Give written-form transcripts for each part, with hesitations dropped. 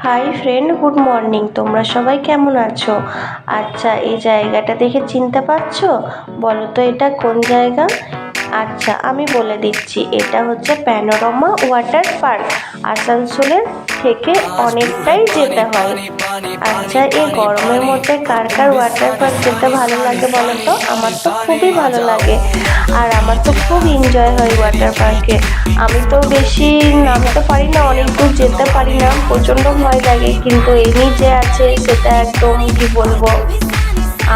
Hi friend, good morning. তোমরা সবাই কেমন আছো? আচ্ছা, এই জায়গাটা দেখে চিনতে পারছো? বলো তো এটা কোন জায়গা? আচ্ছা, আমি বলে দিচ্ছি, এটা হচ্ছে প্যানোরামা ওয়াটার পার্ক। আসানসোলের থেকে অনেকটাই যেতে হয়। আচ্ছা, এই গরমের মধ্যে কার কার ওয়াটার পার্ক যেতে ভালো লাগে বলো তো? আমার তো খুবই ভালো লাগে, আর আমার তো খুব এনজয় হয় ওয়াটার পার্কে। আমি তো বেশি নামতে পারি না, অনেক দূর যেতে পারি না, প্রচণ্ড ভয় লাগে। কিন্তু এমনি যে আছে সেটা একদম কি বলবো।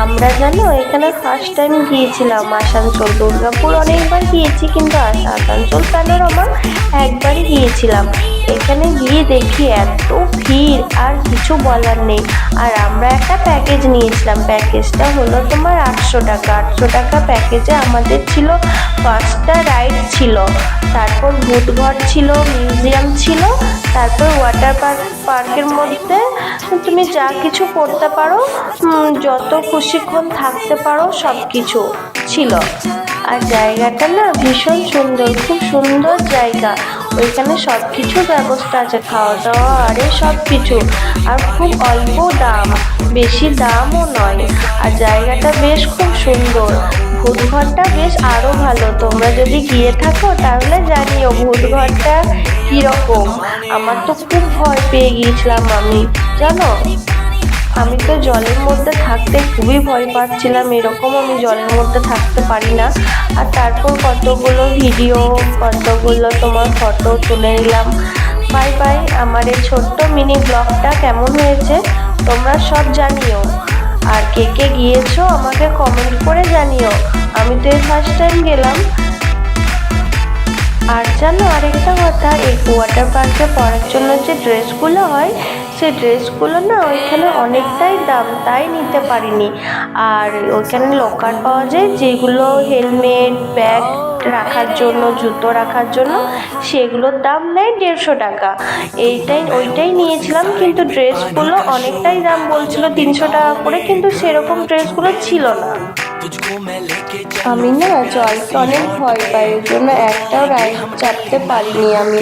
আমরা জানো এখানে ফার্স্ট টাইম গিয়েছিলাম আসানসোল। দুর্গাপুর অনেকবার গিয়েছি, কিন্তু আসানসোল প্যানোরামা একবারই গিয়েছিলাম। এখানে গিয়ে দেখি এত ভিড়, আর কিছু বলার নেই। আর আমরা একটা প্যাকেজ নিয়েছিলাম, প্যাকেজটা হলো তোমার 800 টাকা। 800 টাকা প্যাকেজে আমাদের ছিল 5টা রাইড ছিল, তারপর ভূতঘর ছিল, মিউজিয়াম ছিল, তারপর ওয়াটার পার্কের মধ্যে তুমি যা কিছু করতে পারো, যত খুশিক্ষণ থাকতে পারো, সব কিছু ছিল। আর জায়গাটা না ভীষণ সুন্দর, খুব সুন্দর জায়গা। ওইখানে সব কিছু ব্যবস্থা আছে, খাওয়া দাওয়া আরে সব কিছু। আর খুব অল্প দাম, বেশি দামও নয়। আর জায়গাটা বেশ খুব সুন্দর। ভূতঘরটা বেশ আরও ভালো। তোমরা যদি গিয়ে থাকো তাহলে জানিও ভূতঘরটা কীরকম। আমার তো খুব ভয় পেয়ে গিয়েছিলাম আমি, জানো। আমি তো জলের মধ্যে থাকতে খুবই ভয় পাচ্ছিলাম, এরকম আমি জলের মধ্যে থাকতে পারি না। আর তারপর কতগুলো ভিডিও, কতগুলো তোমার ফটো তুলে নিলাম। Bye bye. আমার এই ছোট্ট মিনি ব্লগটা কেমন হয়েছে তোমরা সব জানিও। আর কে কে গিয়েছো আমাকে কমেন্ট করে জানিও। আমি তো এই ফার্স্ট টাইম গেলাম। আর জানো আরেকটা কথা, এই ওয়াটার পার্কে পরার জন্য যে ড্রেসগুলো হয়, সেই ড্রেসগুলো না ওইখানে অনেকটাই দাম, তাই নিতে পারিনি। আর ওইখানে লকার পাওয়া যায়, যেগুলো হেলমেট, ব্যাগ রাখার জন্য, জুতো রাখার জন্য, সেগুলোর দাম নেয় 150 টাকা। ওইটাই নিয়েছিলাম, কিন্তু ড্রেসগুলো অনেকটাই দাম বলছিল, 300 টাকা করে, কিন্তু সেরকম ড্রেসগুলো ছিল না। আমি না জলকে অনেক ভয় পাই, ওই জন্য একটাও রাইড চাপতে পারিনি আমি,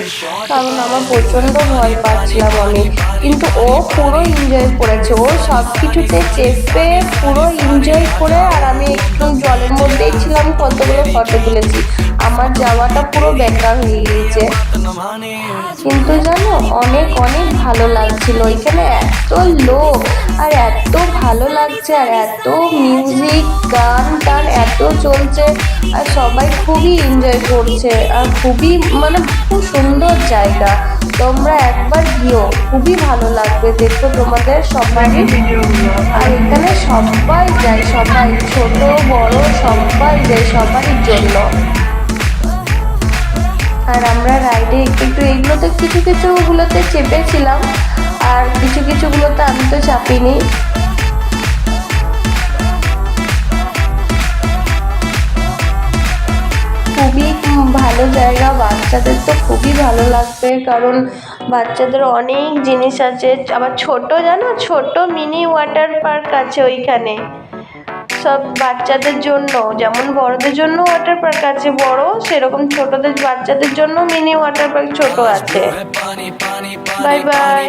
কারণ আমার প্রচণ্ড ভয় পাচ্ছিলাম আমি। কিন্তু ও পুরো এনজয় করেছে, ও সব কিছুতে চেপে পুরো এনজয় করে। আর আমি একটু জলের মধ্যেই ছিলাম, কতগুলো ফটো তুলেছি। আমার যাওয়াটা পুরো বেকার হয়ে গিয়েছে। কিন্তু জানো অনেক অনেক ভালো লাগছিল। ওইখানে এত লোক, আর এত ভালো লাগছে, আর এত মিউজিক, গান টান এত চলছে, আর সবাই খুবই এনজয় করছে। আর খুবই খুব সুন্দর জায়গা। তোমরা একবার গিয়েও, খুবই ভালো লাগবে, দেখো তোমাদের সবারই। আর এখানে সবাই যায়, সবাই ছোট বড় সবাই যায়, সবারই জন্য। আর আমরা রাইডে একটু এইগুলোতে কিছু কিছুগুলোতে চেপেছিলাম, আর কিছু কিছুগুলোতে আমি তো চাপিনি। খুবই ভালো জায়গা, বাচ্চাদের তো খুবই ভালো লাগবে, কারণ বাচ্চাদের অনেক জিনিস আছে। আবার ছোট, জানো ছোট মিনি ওয়াটার পার্ক আছে ওইখানে, সব বাচ্চাদের জন্য। যেমন বড়দের জন্য ওয়াটার পার্ক আছে বড়, সেরকম ছোটদের বাচ্চাদের জন্য মিনি ওয়াটার পার্ক ছোট আছে। Bye bye.